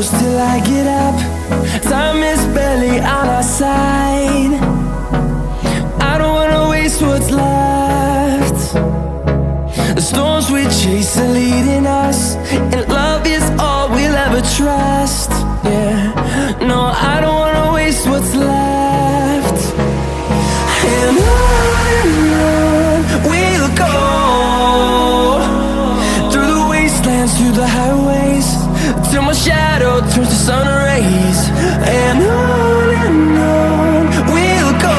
close till I get up. Time is barely on our side. I don't wanna waste what's left. The storms we chase are leading us, and love is all we'll ever trust. Yeah, no, I don't wanna waste what's left. And on we'll go, through the wastelands, through the highways, till my shadow turns to sun rays. And on we'll go,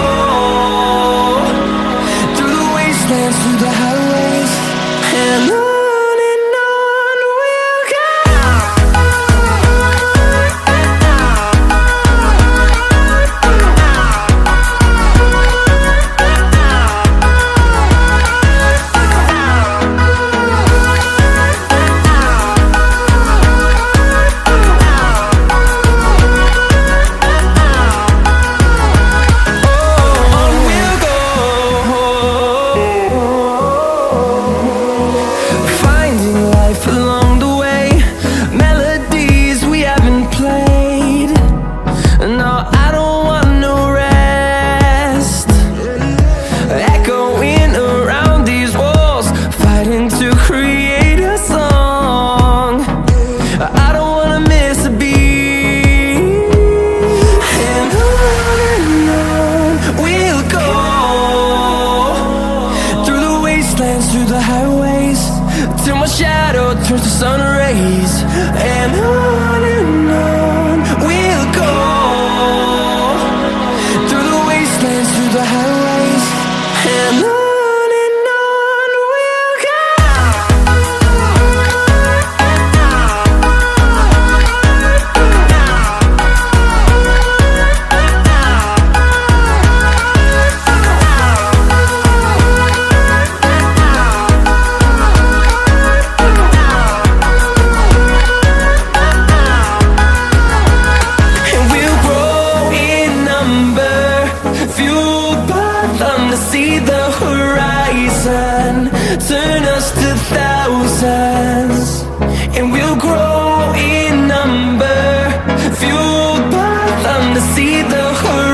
through the wastelands, through the highways, and on we'll go. Along the way, melodies we haven't played. No, I don't want no rest. Echoing around these walls, fighting to create a song. I don't wanna miss a beat. And on we'll go, through the wastelands, through the highways, till my shadow turns to sun rays. And on we'll go, through the wastelands, through the highways, and on we'll go. See the horizon, turn us to thousands, and we'll grow in number, fueled by them to see the horizon.